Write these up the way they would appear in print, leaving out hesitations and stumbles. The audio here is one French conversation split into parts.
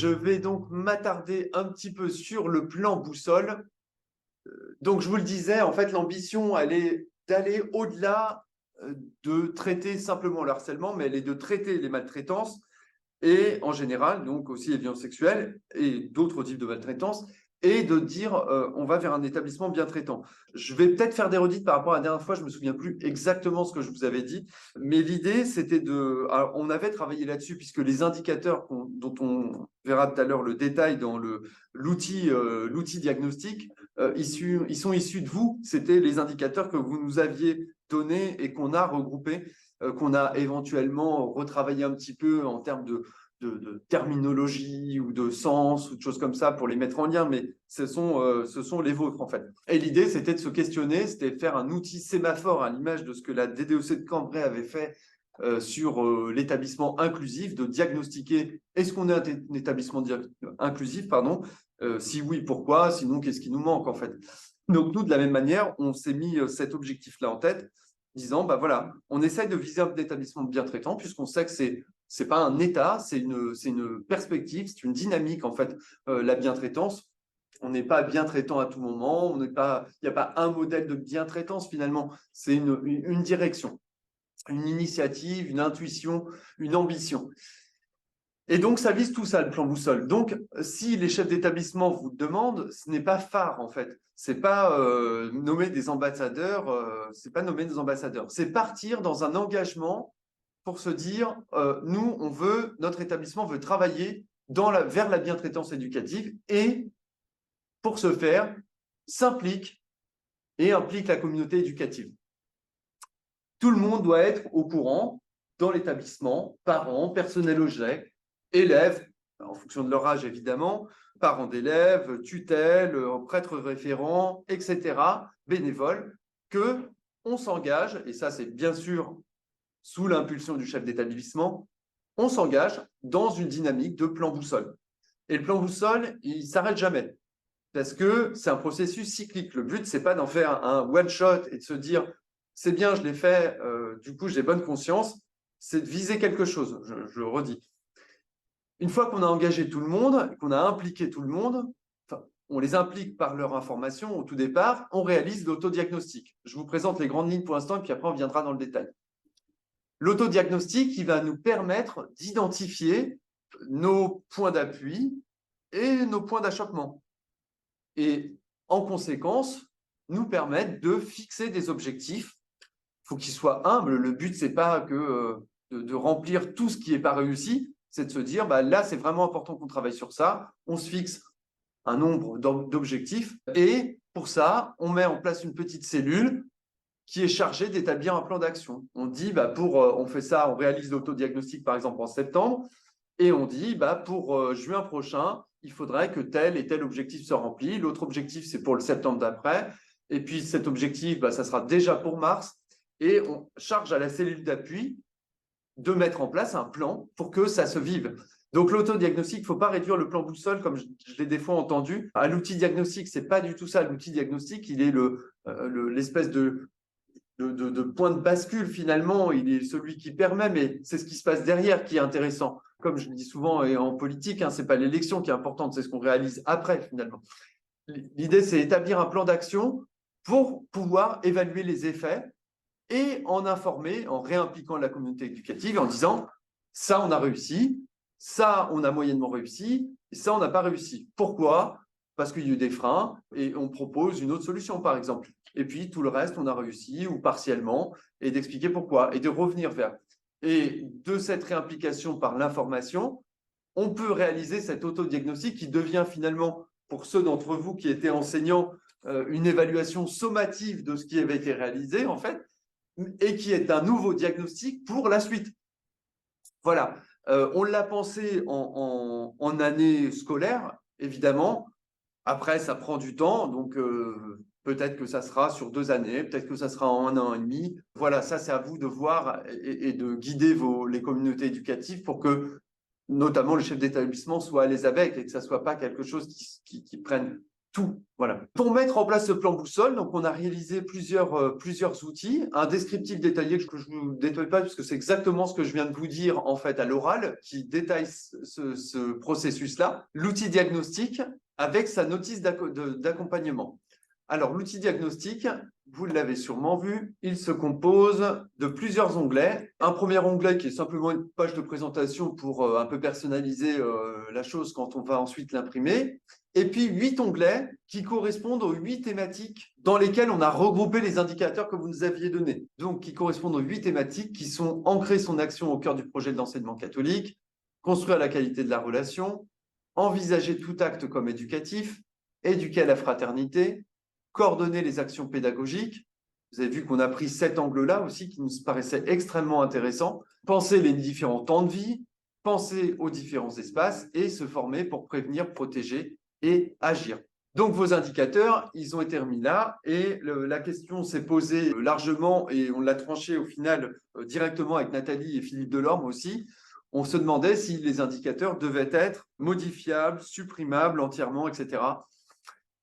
Je vais donc m'attarder un petit peu sur le plan boussole. Donc, je vous le disais, en fait, l'ambition, elle est d'aller au-delà de traiter simplement le harcèlement, mais elle est de traiter les maltraitances et en général, donc aussi les violences sexuelles et d'autres types de maltraitance, et de dire on va vers un établissement bien traitant. Je vais peut-être faire des redites par rapport à la dernière fois, je ne me souviens plus exactement ce que je vous avais dit, mais l'idée c'était de... Alors, on avait travaillé là-dessus puisque les indicateurs dont on verra tout à l'heure le détail dans l'outil diagnostic, ils sont issus de vous, c'était les indicateurs que vous nous aviez donnés et qu'on a regroupés, qu'on a éventuellement retravaillé un petit peu en termes de terminologie ou de sens ou de choses comme ça pour les mettre en lien, mais ce sont les vôtres en fait. Et l'idée, c'était de se questionner, c'était de faire un outil sémaphore à l'image de ce que la DDEC de Cambrai avait fait sur l'établissement inclusif, de diagnostiquer est-ce qu'on est un établissement inclusif, pardon, si oui, pourquoi, sinon qu'est-ce qui nous manque en fait. Donc nous, de la même manière, on s'est mis cet objectif-là en tête, disant, bah voilà, on essaye de viser un établissement bien traitant, puisqu'on sait que c'est pas un état, c'est une perspective, c'est une dynamique, en fait, la bientraitance. On n'est pas bien traitant à tout moment, il n'y a pas un modèle de bientraitance finalement, c'est une direction, une initiative, une intuition, une ambition. Et donc, ça vise tout ça, le plan boussole. Donc, si les chefs d'établissement vous le demandent, ce n'est pas phare, en fait. C'est pas nommer des ambassadeurs, c'est pas nommer des ambassadeurs. C'est partir dans un engagement pour se dire, nous, notre établissement veut travailler vers la bientraitance éducative et, pour ce faire, s'implique et implique la communauté éducative. Tout le monde doit être au courant dans l'établissement, parents, personnel au GIEC, élèves, en fonction de leur âge évidemment, parents d'élèves, tutelles, prêtres référents, etc., bénévoles, qu'on s'engage, et ça c'est bien sûr sous l'impulsion du chef d'établissement, on s'engage dans une dynamique de plan boussole. Et le plan boussole, il ne s'arrête jamais, parce que c'est un processus cyclique. Le but, ce n'est pas d'en faire un one-shot et de se dire « c'est bien, je l'ai fait, du coup j'ai bonne conscience », c'est de viser quelque chose, je le redis. Une fois qu'on a engagé tout le monde, qu'on a impliqué tout le monde, on les implique par leur information au tout départ, on réalise l'autodiagnostic. Je vous présente les grandes lignes pour l'instant et puis après on viendra dans le détail. L'autodiagnostic, il va nous permettre d'identifier nos points d'appui et nos points d'achoppement. Et en conséquence, nous permettre de fixer des objectifs. Il faut qu'ils soient humbles. Le but, ce n'est pas que de remplir tout ce qui n'est pas réussi, c'est de se dire, bah, là, c'est vraiment important qu'on travaille sur ça. On se fixe un nombre d'objectifs et pour ça, on met en place une petite cellule qui est chargée d'établir un plan d'action. On dit, bah, on fait ça, on réalise l'autodiagnostic par exemple en septembre et on dit, bah, pour juin prochain, il faudrait que tel et tel objectif soit rempli. L'autre objectif, c'est pour le septembre d'après. Et puis cet objectif, bah, ça sera déjà pour mars. Et on charge à la cellule d'appui de mettre en place un plan pour que ça se vive. Donc l'autodiagnostic, il ne faut pas réduire le plan boussole, comme je l'ai des fois entendu, à l'outil diagnostic. Ce n'est pas du tout ça. L'outil diagnostic, il est l'espèce de point de bascule finalement. Il est celui qui permet, mais c'est ce qui se passe derrière qui est intéressant. Comme je le dis souvent et en politique, ce n'est pas l'élection qui est importante, c'est ce qu'on réalise après finalement. L'idée, c'est établir un plan d'action pour pouvoir évaluer les effets et en informer, en réimpliquant la communauté éducative, en disant « ça, on a réussi, ça, on a moyennement réussi, et ça, on n'a pas réussi. » Pourquoi ? Parce qu'il y a eu des freins et on propose une autre solution, par exemple. Et puis, tout le reste, on a réussi ou partiellement, et d'expliquer pourquoi, et de revenir vers. Et de cette réimplication par l'information, on peut réaliser cet autodiagnostic qui devient finalement, pour ceux d'entre vous qui étaient enseignants, une évaluation sommative de ce qui avait été réalisé, en fait, et qui est un nouveau diagnostic pour la suite. Voilà. On l'a pensé en année scolaire, évidemment. Après, ça prend du temps, donc peut-être que ça sera sur 2 années, peut-être que ça sera en 1 an et demi. Voilà, ça, c'est à vous de voir et de guider les communautés éducatives pour que, notamment, les chefs d'établissement soient à l'aise avec et que ça ne soit pas quelque chose qui prenne tout. Voilà. Pour mettre en place ce plan boussole, donc on a réalisé plusieurs outils. Un descriptif détaillé que je ne vous détaille pas, puisque c'est exactement ce que je viens de vous dire en fait à l'oral, qui détaille ce processus-là. L'outil diagnostic avec sa notice d'accompagnement. Alors, l'outil diagnostic, vous l'avez sûrement vu, il se compose de plusieurs onglets. Un premier onglet qui est simplement une page de présentation pour un peu personnaliser la chose quand on va ensuite l'imprimer. Et puis 8 onglets qui correspondent aux 8 thématiques dans lesquelles on a regroupé les indicateurs que vous nous aviez donnés. Donc, qui correspondent aux 8 thématiques qui sont ancrer son action au cœur du projet de l'enseignement catholique, construire la qualité de la relation, envisager tout acte comme éducatif, éduquer à la fraternité, coordonner les actions pédagogiques. Vous avez vu qu'on a pris cet angle-là aussi qui nous paraissait extrêmement intéressant. Penser les différents temps de vie, penser aux différents espaces et se former pour prévenir, protéger et agir. Donc, vos indicateurs, ils ont été remis là et la question s'est posée largement et on l'a tranché au final directement avec Nathalie et Philippe Delorme aussi. On se demandait si les indicateurs devaient être modifiables, supprimables entièrement, etc.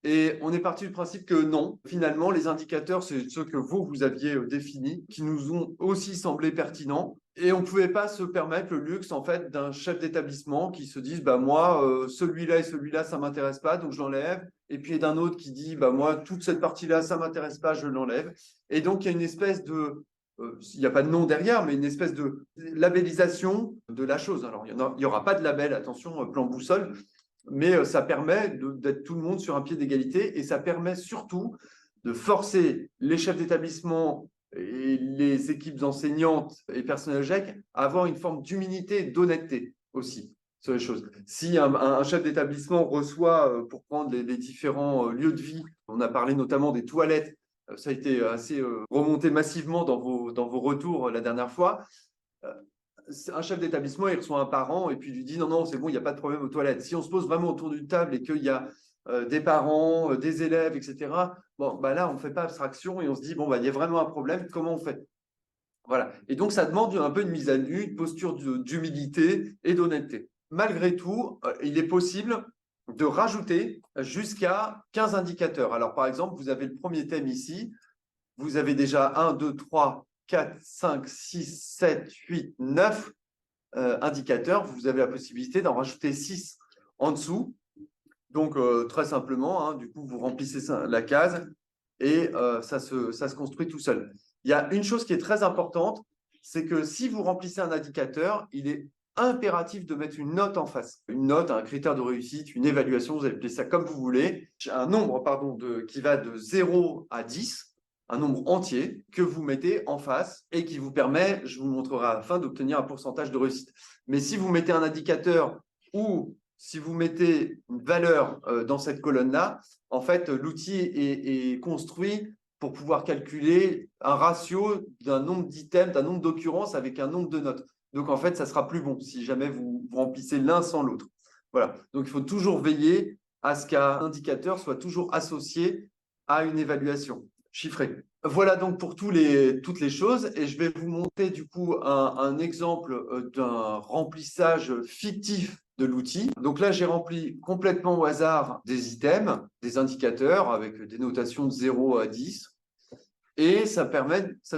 Et on est parti du principe que non. Finalement, les indicateurs, c'est ceux que vous aviez définis, qui nous ont aussi semblé pertinents. Et on ne pouvait pas se permettre le luxe, en fait, d'un chef d'établissement qui se dise, bah, moi, celui-là et celui-là, ça ne m'intéresse pas, donc je l'enlève. Et puis d'un autre qui dit, bah, moi, toute cette partie-là, ça ne m'intéresse pas, je l'enlève. Et donc, il y a une espèce de, il n'y a pas de nom derrière, mais une espèce de labellisation de la chose. Alors, il n'y aura pas de label, attention, plan boussole, mais ça permet d'être tout le monde sur un pied d'égalité et ça permet surtout de forcer les chefs d'établissement et les équipes enseignantes et personnels GEC à avoir une forme d'humilité et d'honnêteté aussi sur les choses. Si un chef d'établissement reçoit, pour prendre les différents lieux de vie, on a parlé notamment des toilettes, ça a été assez remonté massivement dans vos retours la dernière fois, un chef d'établissement, il reçoit un parent et puis il lui dit non, non, c'est bon, il n'y a pas de problème aux toilettes. Si on se pose vraiment autour d'une table et qu'il y a des parents, des élèves, etc., bon, bah là, on ne fait pas abstraction et on se dit, bon, bah, il y a vraiment un problème, comment on fait? Voilà. Et donc, ça demande un peu une mise à nu, une posture d'humilité et d'honnêteté. Malgré tout, il est possible de rajouter jusqu'à 15 indicateurs. Alors, par exemple, vous avez le premier thème ici. Vous avez déjà 1, 2, 3, 4, 5, 6, 7, 8, 9 indicateurs. Vous avez la possibilité d'en rajouter 6 en dessous. Donc, très simplement, hein, du coup, vous remplissez la case et ça se construit tout seul. Il y a une chose qui est très importante, c'est que si vous remplissez un indicateur, il est impératif de mettre une note en face. Une note, un critère de réussite, une évaluation, vous appelez ça comme vous voulez. Un nombre qui va de 0 à 10, un nombre entier que vous mettez en face et qui vous permet, je vous montrerai à la fin, d'obtenir un pourcentage de réussite. Mais si vous mettez un indicateur ou si vous mettez une valeur dans cette colonne-là, en fait, l'outil est construit pour pouvoir calculer un ratio d'un nombre d'items, d'un nombre d'occurrences avec un nombre de notes. Donc, en fait, ça sera plus bon si jamais vous remplissez l'un sans l'autre. Voilà. Donc, il faut toujours veiller à ce qu'un indicateur soit toujours associé à une évaluation chiffrée. Voilà donc pour toutes les choses. Et je vais vous montrer du coup un exemple d'un remplissage fictif de l'outil. Donc là, j'ai rempli complètement au hasard des items, des indicateurs avec des notations de 0 à 10. Et ça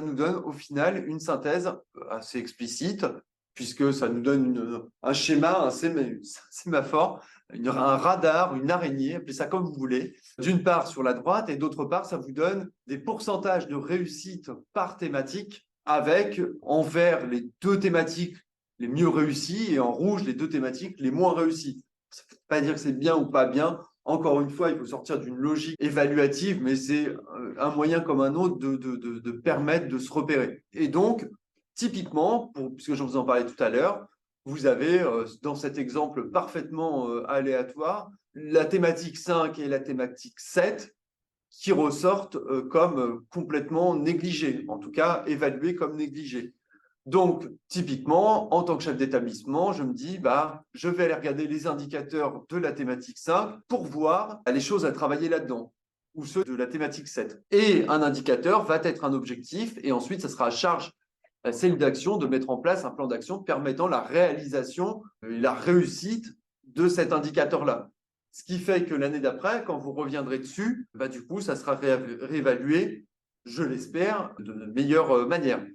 nous donne au final une synthèse assez explicite, puisque ça nous donne un schéma, un sémaphore, un radar, une araignée, appelez ça comme vous voulez, d'une part sur la droite et d'autre part, ça vous donne des pourcentages de réussite par thématique avec en vert les 2 thématiques les mieux réussies et en rouge les 2 thématiques les moins réussies. Ça ne veut pas dire que c'est bien ou pas bien. Encore une fois, il faut sortir d'une logique évaluative, mais c'est un moyen comme un autre de permettre de se repérer. Et donc, typiquement, puisque je vous en parlais tout à l'heure, vous avez dans cet exemple parfaitement aléatoire la thématique 5 et la thématique 7 qui ressortent comme complètement négligées, en tout cas évaluées comme négligées. Donc, typiquement, en tant que chef d'établissement, je me dis, bah, je vais aller regarder les indicateurs de la thématique 5 pour voir les choses à travailler là-dedans, ou ceux de la thématique 7. Et un indicateur va être un objectif, et ensuite, ça sera à charge à la cellule d'action de mettre en place un plan d'action permettant la réalisation et la réussite de cet indicateur-là. Ce qui fait que l'année d'après, quand vous reviendrez dessus, bah, du coup, ça sera réévalué, je l'espère, de meilleure manière.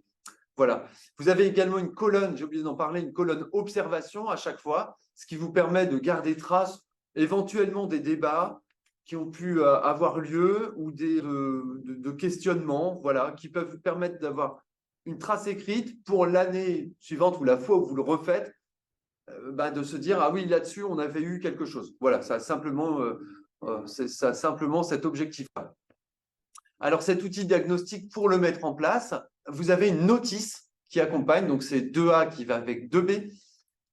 Voilà. Vous avez également une colonne, j'ai oublié d'en parler, une colonne observation à chaque fois, ce qui vous permet de garder trace éventuellement des débats qui ont pu avoir lieu ou de questionnements, voilà, qui peuvent vous permettre d'avoir une trace écrite pour l'année suivante ou la fois où vous le refaites, bah, de se dire, ah oui, là-dessus, on avait eu quelque chose. Voilà, ça a simplement cet objectif-là. Alors, cet outil diagnostic, pour le mettre en place, vous avez une notice qui accompagne, donc c'est 2A qui va avec 2B,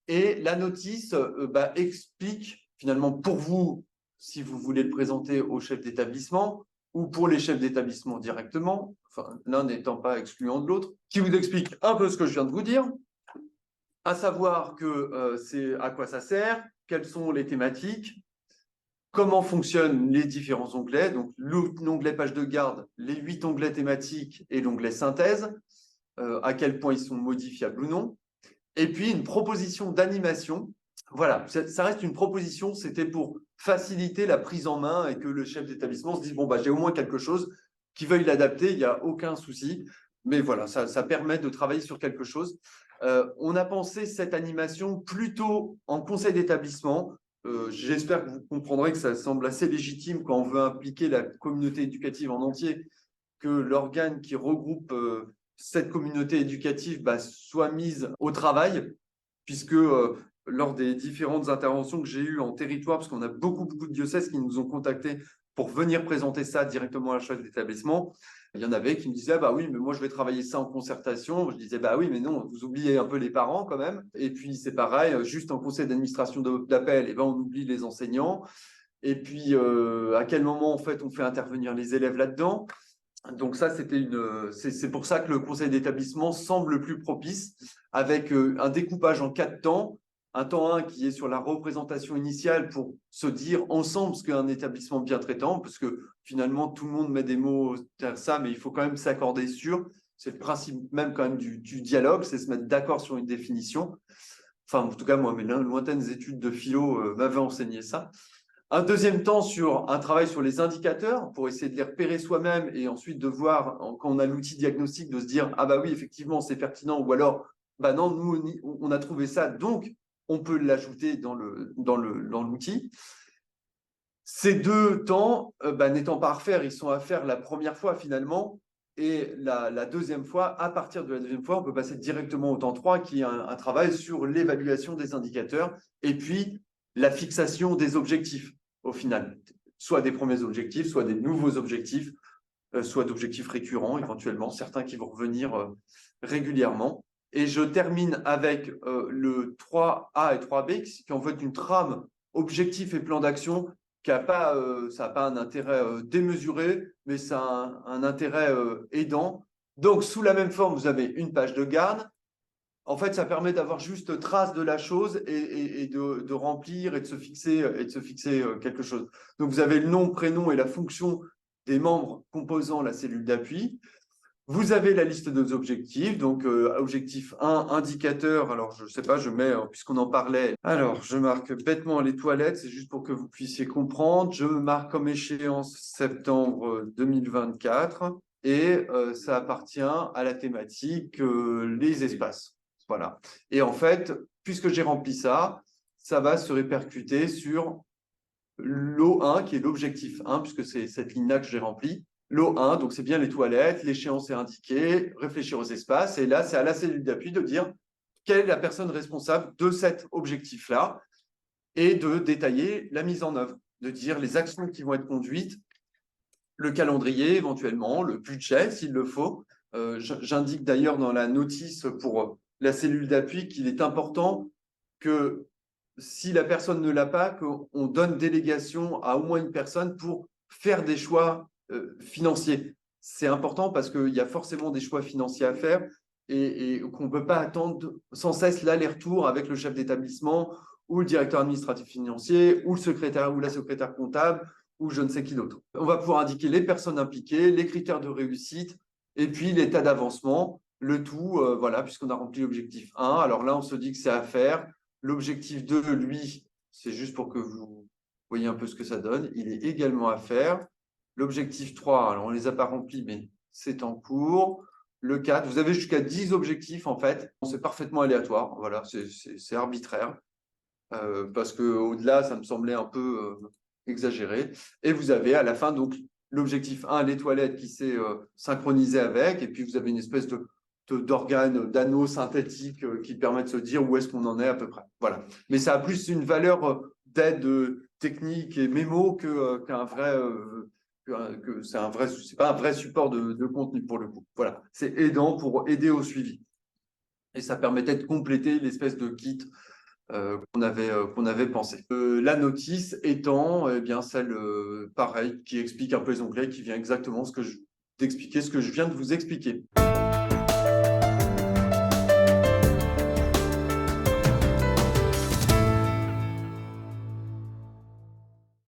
et la notice bah, explique finalement pour vous, si vous voulez le présenter au chef d'établissement, ou pour les chefs d'établissement directement, enfin, l'un n'étant pas excluant de l'autre, qui vous explique un peu ce que je viens de vous dire, à savoir que c'est à quoi ça sert, quelles sont les thématiques, comment fonctionnent les différents onglets, donc l'onglet page de garde, les 8 onglets thématiques et l'onglet synthèse, à quel point ils sont modifiables ou non, et puis une proposition d'animation. Voilà, ça reste une proposition, c'était pour faciliter la prise en main et que le chef d'établissement se dise, bon, bah, j'ai au moins quelque chose, qui veuille l'adapter, il n'y a aucun souci. Mais voilà, ça permet de travailler sur quelque chose. On a pensé cette animation plutôt en conseil d'établissement. J'espère que vous comprendrez que ça semble assez légitime quand on veut impliquer la communauté éducative en entier, que l'organe qui regroupe cette communauté éducative bah, soit mise au travail, puisque lors des différentes interventions que j'ai eues en territoire, parce qu'on a beaucoup de diocèses qui nous ont contactés pour venir présenter ça directement à la chef d'établissement, il y en avait qui me disaient, ah bah oui, mais moi je vais travailler ça en concertation. Je disais, bah oui, mais non, vous oubliez un peu les parents quand même. Et puis c'est pareil, juste en conseil d'administration d'appel, eh ben, on oublie les enseignants. Et puis à quel moment en fait on fait intervenir les élèves là-dedans. Donc ça, c'est pour ça que le conseil d'établissement semble le plus propice, avec un découpage en 4 temps. Un temps 1 qui est sur la représentation initiale pour se dire ensemble ce qu'est un établissement bien traitant, parce que finalement, tout le monde met des mots derrière ça, mais il faut quand même s'accorder sur. C'est le principe même quand même du dialogue, c'est se mettre d'accord sur une définition. Enfin, en tout cas, moi, mes lointaines études de philo m'avaient enseigné ça. Un deuxième temps sur un travail sur les indicateurs pour essayer de les repérer soi-même et ensuite de voir, quand on a l'outil diagnostic, de se dire « Ah bah oui, effectivement, c'est pertinent » ou alors « Bah non, nous, on a trouvé ça, donc on peut l'ajouter dans l'outil. » Ces 2 temps, bah, n'étant pas à refaire, ils sont à faire la première fois finalement. Et la deuxième fois, à partir de la deuxième fois, on peut passer directement au temps 3, qui est un travail sur l'évaluation des indicateurs et puis la fixation des objectifs au final. Soit des premiers objectifs, soit des nouveaux objectifs, soit d'objectifs récurrents éventuellement, certains qui vont revenir régulièrement. Et je termine avec le 3A et 3B, qui est en fait une trame objectif et plan d'action qui a pas, ça n'a pas un intérêt démesuré, mais ça a un intérêt aidant. Donc, sous la même forme, vous avez une page de garde. En fait, ça permet d'avoir juste trace de la chose et de remplir et de se fixer quelque chose. Donc, vous avez le nom, prénom et la fonction des membres composant la cellule d'appui. Vous avez la liste des objectifs, donc objectif 1, indicateur, alors je ne sais pas, je mets, puisqu'on en parlait, alors je marque bêtement les toilettes, c'est juste pour que vous puissiez comprendre, je me marque comme échéance septembre 2024, et ça appartient à la thématique les espaces. Voilà. Et en fait, puisque j'ai rempli ça, ça va se répercuter sur l'O1, qui est l'objectif 1, puisque c'est cette ligne-là que j'ai remplie. L'O1, donc c'est bien les toilettes, l'échéance est indiquée, réfléchir aux espaces. Et là, c'est à la cellule d'appui de dire quelle est la personne responsable de cet objectif-là et de détailler la mise en œuvre, de dire les actions qui vont être conduites, le calendrier éventuellement, le budget s'il le faut. J'indique d'ailleurs dans la notice pour la cellule d'appui qu'il est important que si la personne ne l'a pas, qu'on donne délégation à au moins une personne pour faire des choix financiers. C'est important parce qu'il y a forcément des choix financiers à faire et qu'on ne peut pas attendre sans cesse l'aller-retour avec le chef d'établissement ou le directeur administratif financier ou le secrétaire ou la secrétaire comptable ou je ne sais qui d'autre. On va pouvoir indiquer les personnes impliquées, les critères de réussite et puis l'état d'avancement, le tout, voilà, puisqu'on a rempli l'objectif 1. Alors là, on se dit que c'est à faire. L'objectif 2, lui, c'est juste pour que vous voyez un peu ce que ça donne. Il est également à faire. L'objectif 3, alors on ne les a pas remplis, mais c'est en cours. Le 4, vous avez jusqu'à 10 objectifs en fait. C'est parfaitement aléatoire, voilà, c'est arbitraire. Parce qu'au-delà, ça me semblait un peu exagéré. Et vous avez à la fin, donc, l'objectif 1, les toilettes qui s'est synchronisé avec, et puis vous avez une espèce d'organe, d'anneau synthétique qui permet de se dire où est-ce qu'on en est à peu près. Voilà. Mais ça a plus une valeur d'aide technique et mémo qu'un vrai... c'est pas un vrai support de contenu pour le coup. Voilà, c'est aidant pour aider au suivi. Et ça permettait de compléter l'espèce de kit qu'on avait pensé. La notice étant eh bien, celle, pareil, qui explique un peu les onglets, qui vient exactement d'expliquer ce que je viens de vous expliquer.